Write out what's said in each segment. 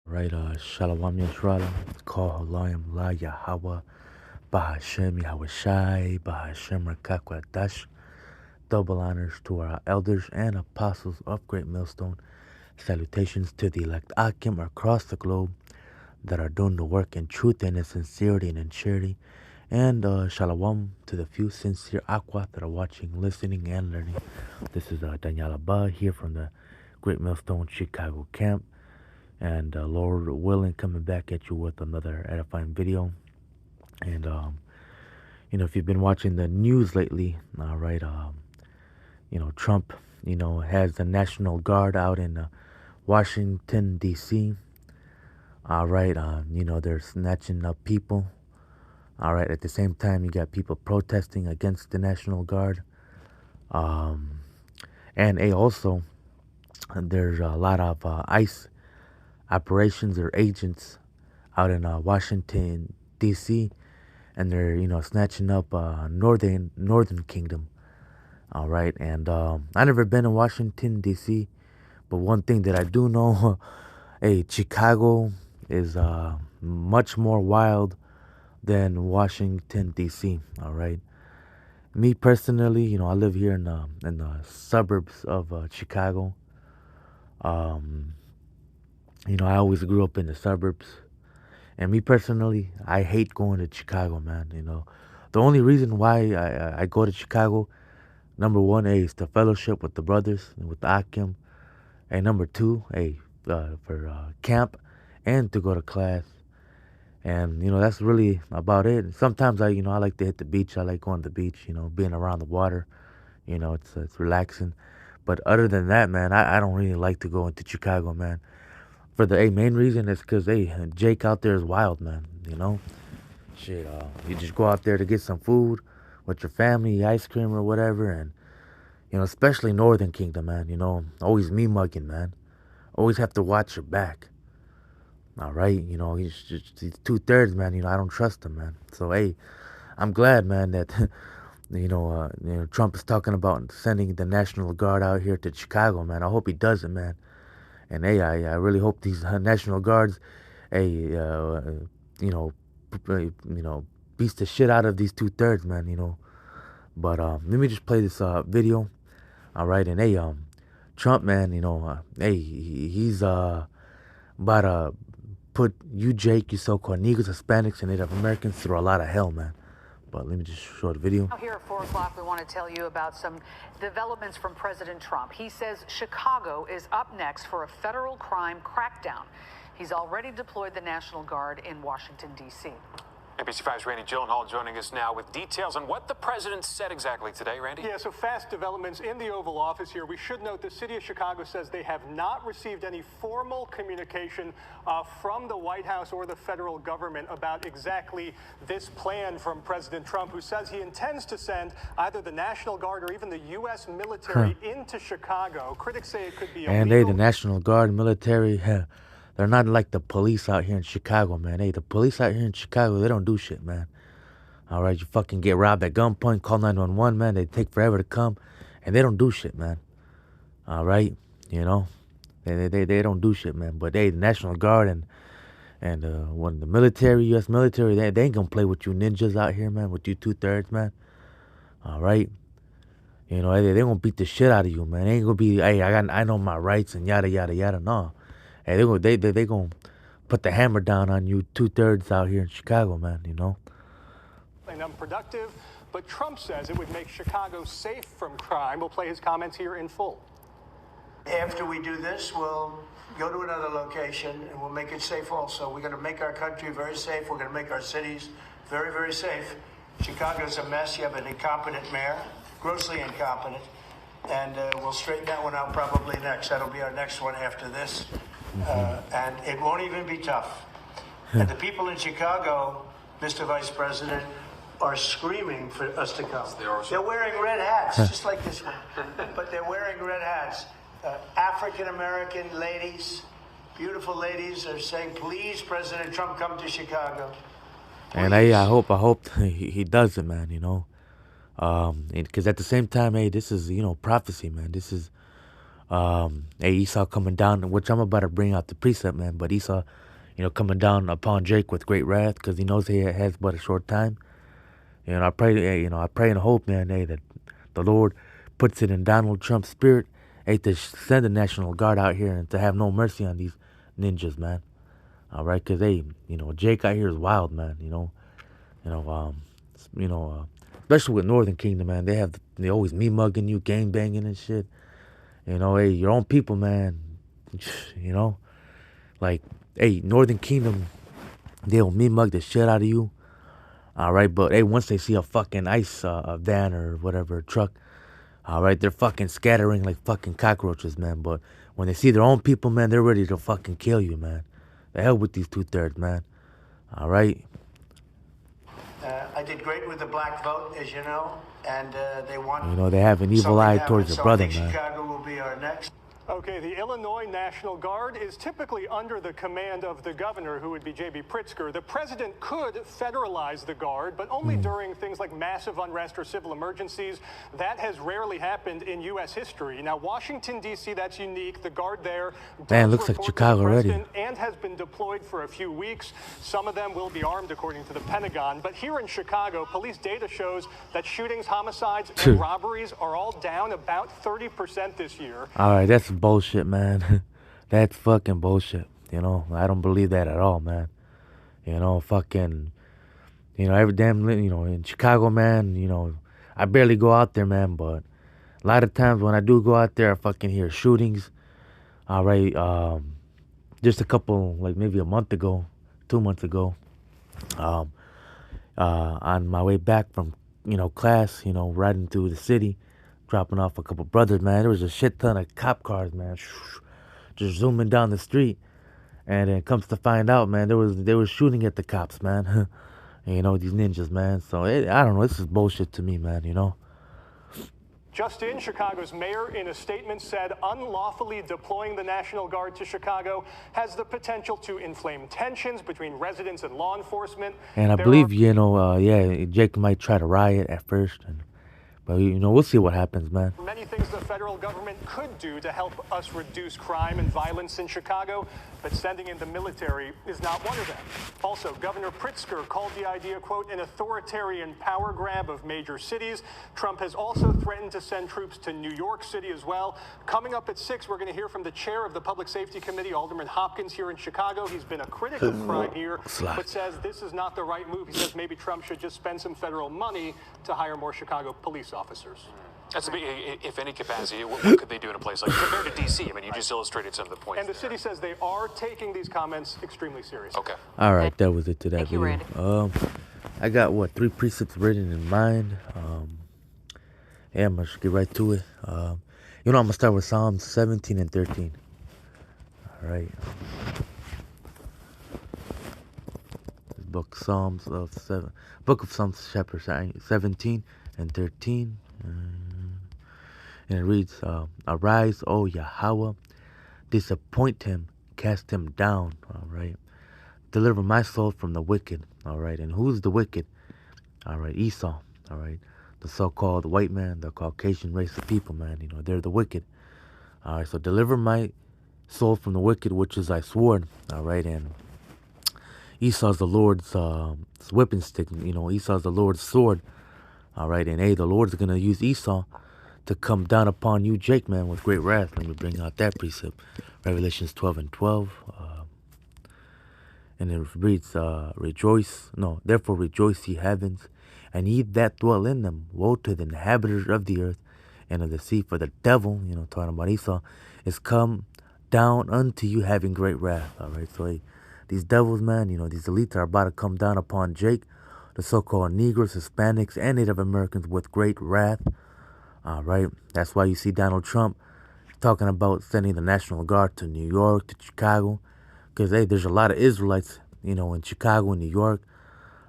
Right, Shalom Yisrael. It's called Halayim La Yahweh, Bahashem Yahweh Shai, Bahashem Rakakwadash. Double honors to our elders and apostles of Great Millstone. Salutations to the elect Akim across the globe that are doing the work in truth and in sincerity and in charity. And Shalom to the few sincere Aqua that are watching, listening, and learning. This is Daniel Abba here from the Great Millstone Chicago camp. And Lord willing, coming back at you with another edifying video. And if you've been watching the news lately, all right, Trump, has the National Guard out in Washington D.C. All right, they're snatching up people. All right, at the same time, you got people protesting against the National Guard. And also, there's a lot of ICE operations or agents out in Washington D.C. and they're snatching up Northern Kingdom. All right, and I never been in Washington D.C., but one thing that I do know, hey, Chicago is much more wild than Washington D.C. All right, me personally, I live here in the suburbs of Chicago. I always grew up in the suburbs. And me personally, I hate going to Chicago, man. The only reason why I go to Chicago, number one, is to fellowship with the brothers and with the Akim. And number two, for camp and to go to class. And, that's really about it. Sometimes I like to hit the beach. I like going to the beach, being around the water. It's relaxing. But other than that, man, I don't really like to go into Chicago, man. For the main reason is because, Jake out there is wild, man, Shit, you just go out there to get some food with your family, ice cream or whatever, and, especially Northern Kingdom, man, always me mugging, man. Always have to watch your back. All right, he's 2/3, man, I don't trust him, man. So, I'm glad, man, that, Trump is talking about sending the National Guard out here to Chicago, man. I hope he does it, man. And I really hope these National Guards, you know, beats the shit out of these 2/3, man. But let me just play this video, all right. And Trump, man, he's about to put you, Jake, you so-called Negroes, Hispanics, and Native Americans through a lot of hell, man. But let me just show the video. Here at 4 o'clock, we want to tell you about some developments from President Trump. He says Chicago is up next for a federal crime crackdown. He's already deployed the National Guard in Washington, D.C. NBC5's Randy Gyllenhaal joining us now with details on what the president said exactly today, Randy. Yeah, so fast developments in the Oval Office here. We should note the city of Chicago says they have not received any formal communication from the White House or the federal government about exactly this plan from President Trump, who says he intends to send either the National Guard or even the U.S. military into Chicago. Critics say it could be illegal. And the National Guard, military, they're not like the police out here in Chicago, man. The police out here in Chicago, they don't do shit, man. All right, you fucking get robbed at gunpoint, call 911, man. They take forever to come, and they don't do shit, man. All right, they don't do shit, man. But the National Guard and when the military, U.S. military, they ain't gonna play with you ninjas out here, man. With you 2/3, man. All right, they gonna beat the shit out of you, man. They ain't gonna be, I know my rights and yada yada yada. No. Hey, they gonna put the hammer down on you 2/3 out here in Chicago, man, And unproductive, but Trump says it would make Chicago safe from crime. We'll play his comments here in full. After we do this, we'll go to another location and we'll make it safe also. We're going to make our country very safe. We're going to make our cities very, very safe. Chicago's a mess. You have an incompetent mayor, grossly incompetent. And we'll straighten that one out probably next. That'll be our next one after this. And it won't even be tough. And the people in Chicago, Mr. Vice President, are screaming for us to come. They're wearing red hats, just like this one. But they're wearing red hats. African-American ladies, beautiful ladies, are saying, please, President Trump, come to Chicago. Please. And I hope he does it, man, because at the same time, this is, prophecy, man. This is Hey, Esau coming down, which I'm about to bring out the precept, man. But Esau, coming down upon Jake with great wrath because he knows he has but a short time. I pray, I pray and hope, man, hey, that the Lord puts it in Donald Trump's spirit, hey, to send the National Guard out here and to have no mercy on these ninjas, man. All right, because, hey, Jake out here is wild, man, especially with Northern Kingdom, man. They always me mugging you, gang banging and shit. Hey, your own people, man. Like, hey, Northern Kingdom, they'll me mug the shit out of you. All right, but hey, once they see a fucking ice van or whatever truck, all right, they're fucking scattering like fucking cockroaches, man. But when they see their own people, man, they're ready to fucking kill you, man. The hell with these 2/3, man. All right. I did great with the black vote, as you know, and they want. They have an evil eye towards your brother, man. Chicago will be our next. Okay, the Illinois National Guard is typically under the command of the governor, who would be J.B. Pritzker. The president could federalize the Guard, but only during things like massive unrest or civil emergencies. That has rarely happened in U.S. history. Now, Washington, D.C., that's unique. The Guard there man, looks like Chicago already. And has been deployed for a few weeks. Some of them will be armed, according to the Pentagon. But here in Chicago, police data shows that shootings, homicides, and robberies are all down about 30% this year. All right, that's bullshit, man. That's fucking bullshit. I don't believe that at all, man. Fucking, every damn, in Chicago, man, I barely go out there, man, but a lot of times when I do go out there, I fucking hear shootings. All right, just a couple, like maybe a month ago, 2 months ago, on my way back from, class, riding through the city, dropping off a couple brothers, man. There was a shit ton of cop cars, man, just zooming down the street. And then comes to find out, man, they were shooting at the cops, man. These ninjas, man. So, I don't know. This is bullshit to me, man, Just in, Chicago's mayor, in a statement, said unlawfully deploying the National Guard to Chicago has the potential to inflame tensions between residents and law enforcement. And I believe, Jake might try to riot at first, but, we'll see what happens, man. Many things the federal government could do to help us reduce crime and violence in Chicago, but sending in the military is not one of them. Also, Governor Pritzker called the idea, quote, an authoritarian power grab of major cities. Trump has also threatened to send troops to New York City as well. Coming up at 6, we're going to hear from the chair of the Public Safety Committee, Alderman Hopkins, here in Chicago. He's been a critic of crime here, but says this is not the right move. He says maybe Trump should just spend some federal money to hire more Chicago police officers. That's a big, if any capacity, what could they do in a place like compared to D.C.? I mean, you just illustrated some of the points. And the city says they are taking these comments extremely seriously. Okay. All right, that was it to that video. I got 3 precepts written in mind. I'm gonna get right to it. I'm gonna start with Psalms 17 and 13. All right. Book of Psalms, chapter 17 and 13. And it reads, arise, O Yahweh, disappoint him, cast him down, all right. Deliver my soul from the wicked, all right. And who's the wicked? All right, Esau, all right. The so-called white man, the Caucasian race of people, man, they're the wicked. All right, so deliver my soul from the wicked, which is thy sword, all right. And Esau's the Lord's whipping stick, Esau's the Lord's sword, all right. And hey, the Lord's going to use Esau to come down upon you, Jake, man, with great wrath. Let me bring out that precept. Revelations 12 and 12. And it reads, therefore rejoice, ye heavens, and ye that dwell in them. Woe to the inhabitants of the earth and of the sea, for the devil, talking about Esau, is come down unto you having great wrath. All right, so hey, these devils, man, these elites are about to come down upon Jake, the so-called Negroes, Hispanics, and Native Americans with great wrath. All right, that's why you see Donald Trump talking about sending the National Guard to New York, to Chicago, because hey, there's a lot of Israelites, in Chicago and New York.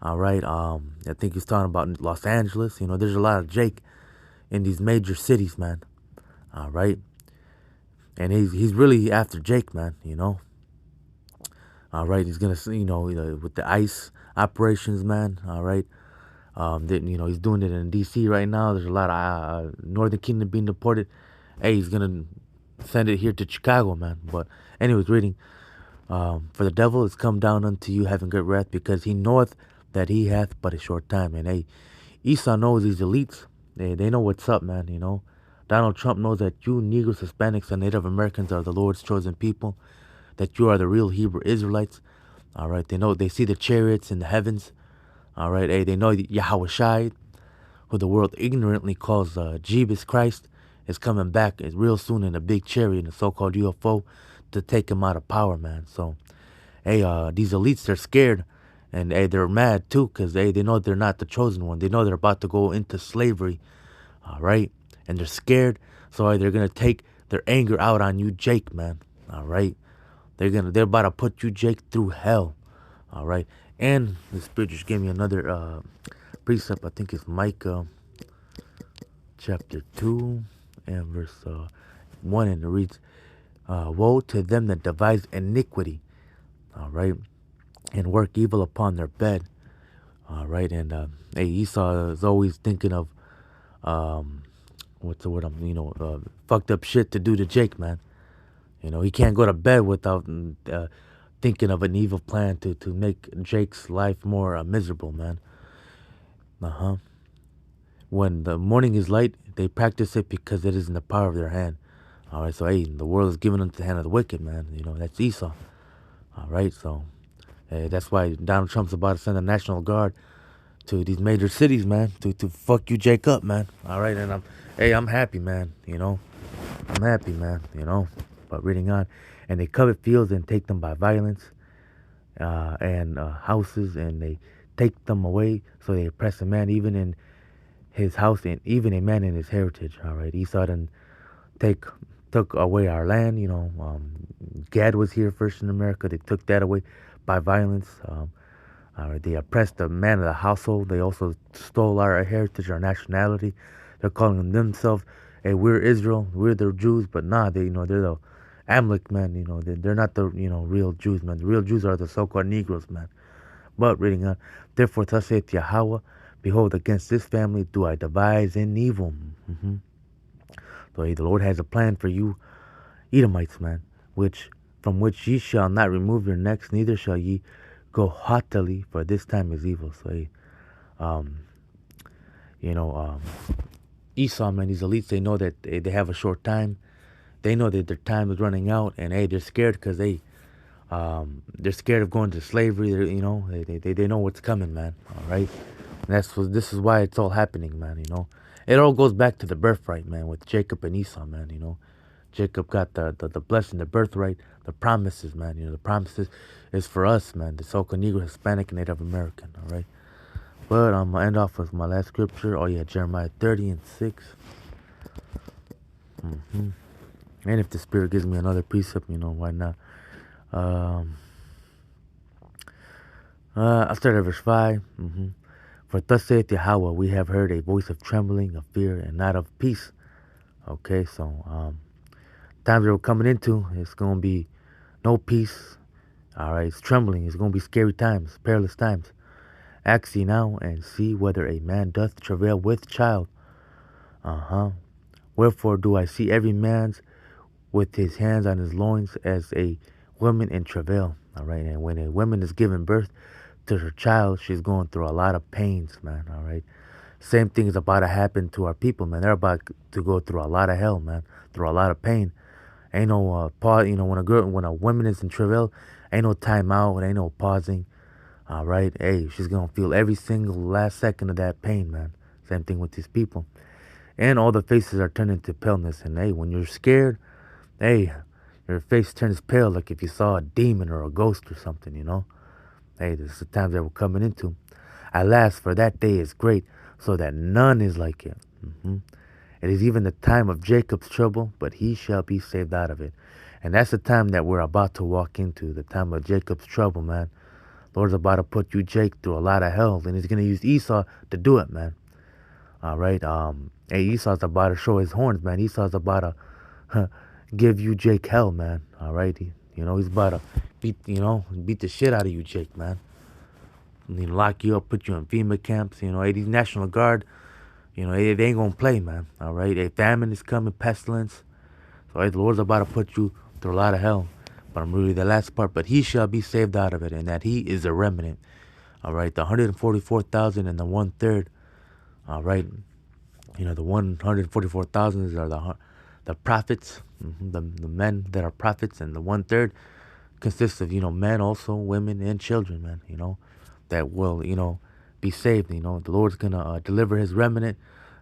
All right, I think he's talking about Los Angeles. There's a lot of Jake in these major cities, man. All right, and he's really after Jake, man. All right, he's gonna, with the ICE operations, man. All right. He's doing it in D.C. right now. There's a lot of Northern Kingdom being deported. Hey, he's gonna send it here to Chicago, man. But anyways, reading. For the devil is come down unto you having great wrath, because he knoweth that he hath but a short time. And hey, Esau knows these elites. They know what's up, man. You know, Donald Trump knows that you Negroes, Hispanics, and Native Americans are the Lord's chosen people. That you are the real Hebrew Israelites. All right, they see the chariots in the heavens. All right, hey, they know Yahweh Shai, who the world ignorantly calls Jeebus Christ, is coming back real soon in a big chariot, in a so-called UFO, to take him out of power, man. So, hey, these elites, they're scared, and hey, they're mad too, because they know they're not the chosen one. They know they're about to go into slavery, all right, and they're scared. So hey, they're gonna take their anger out on you, Jake, man. All right, they're about to put you, Jake, through hell. All right, and the Spirit just gave me another precept. I think it's Micah chapter 2 and verse 1, and it reads, woe to them that devise iniquity, all right, and work evil upon their bed, all right. And hey, Esau is always thinking of what's the word, fucked up shit to do to Jake, man. You know, he can't go to bed without thinking of an evil plan to make Jake's life more miserable, man. When the morning is light, they practice it because it is in the power of their hand. All right, so hey, the world is given into the hand of the wicked, man. You know, that's Esau. All right, so hey, that's why Donald Trump's about to send a National Guard to these major cities, man, to fuck you, Jake, up, man. All right, and I'm happy, man. You know, I'm happy, man. You know, but reading on, and they covet fields and take them by violence, and houses, and they take them away. So they oppress a man even in his house, and even a man in his heritage. All right, Esau then took away our land. You know, Gad was here first in America. They took that away by violence. They oppressed the man of the household. They also stole our heritage, our nationality. They're calling themselves, hey, we're Israel, we're the Jews, but nah, they're the Amalek, man. You know, they're not the real Jews, man. The real Jews are the so-called Negroes, man. But reading on, therefore thus saith Yahweh, behold, against this family do I devise an evil. So hey, the Lord has a plan for you, Edomites, man, from which ye shall not remove your necks, neither shall ye go haughtily, for this time is evil. So hey, Esau, man, these elites, they know that they have a short time. They know that their time is running out, and hey, they're scared because they're scared of going to slavery. They know what's coming, man. All right, and this is why it's all happening, man. You know, it all goes back to the birthright, man, with Jacob and Esau, man. You know, Jacob got the blessing, the birthright, the promises, man. You know, the promises is for us, man, the so-called Negro, Hispanic, and Native American. All right, but I'm gonna end off with my last scripture. Oh yeah, Jeremiah 30:6. And if the Spirit gives me another precept, you know, why not? I'll start at verse 5. For thus saith Yahweh, we have heard a voice of trembling, of fear, and not of peace. Okay, so times that we're coming into, it's going to be no peace. All right, it's trembling. It's going to be scary times, perilous times. Ask ye now, and see whether a man doth travail with child. Wherefore do I see every man's with his hands on his loins as a woman in travail. All right, and when a woman is giving birth to her child, she's going through a lot of pains, man. All right, same thing is about to happen to our people, man. They're about to go through a lot of hell, man, through a lot of pain. Ain't no pause. You know, when a woman is in travail, ain't no time out, ain't no pausing. All right, hey, she's gonna feel every single last second of that pain, man. Same thing with these people, and all the faces are turning to paleness. And hey, when you're scared, hey, your face turns pale like if you saw a demon or a ghost or something, you know. Hey, this is the times that we're coming into. Alas, for that day is great, so that none is like it. It is even the time of Jacob's trouble, but he shall be saved out of it. And that's the time that we're about to walk into, the time of Jacob's trouble, man. Lord's about to put you, Jake, through a lot of hell, and he's going to use Esau to do it, man. All right, hey, Esau's about to show his horns, man. Esau's about to give you, Jake, hell, man. All right, he's about to beat the shit out of you, Jake, man. And he lock you up, put you in FEMA camps. Hey, these National Guard, they ain't gonna play, man. All right, a famine is coming, pestilence. So hey, the Lord's about to put you through a lot of hell. But I'm really the last part. But he shall be saved out of it, and that he is a remnant. All right, the 144,000 and the 1/3. All right, the 144,000 are the prophets, the men that are prophets, and the 1/3 consists of men also, women and children, man. That will be saved. The Lord's gonna deliver his remnant.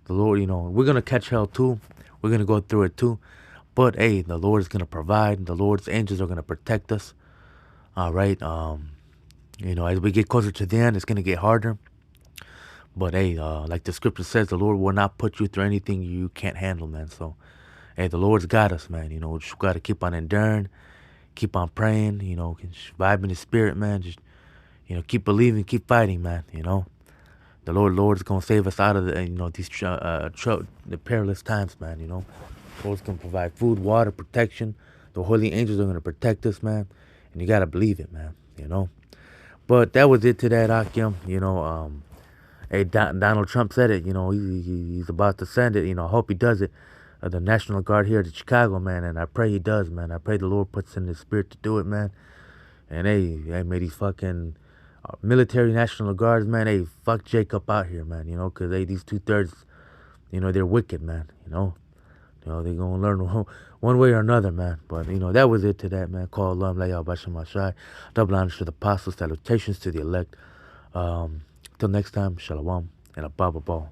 The Lord, we're gonna catch hell too. We're gonna go through it too. But hey, the Lord is gonna provide. The Lord's angels are gonna protect us. All right. As we get closer to the end, it's gonna get harder. But hey, like the scripture says, the Lord will not put you through anything you can't handle, man. So, hey, the Lord's got us, man. We just gotta keep on enduring, keep on praying. Vibe in the spirit, man. Just keep believing, keep fighting, man. The Lord's gonna save us out of the these the perilous times, man. The Lord's gonna provide food, water, protection. The holy angels are gonna protect us, man. And you gotta believe it, man. But that was it to that, Akim. Hey, Donald Trump said it. He's about to send it. I hope he does it. The National Guard here to Chicago, man. And I pray he does, man. I pray the Lord puts in his spirit to do it, man. And hey, may these fucking military National Guards, man. Hey, fuck Jacob out here, man. Because these 2/3, they're wicked, man. They're gonna learn one way or another, man. But that was it to that, man. Call Allah, Layah Basham Ashai. Double honors to the apostles, salutations to the elect. Till next time, shalom and a baba ball.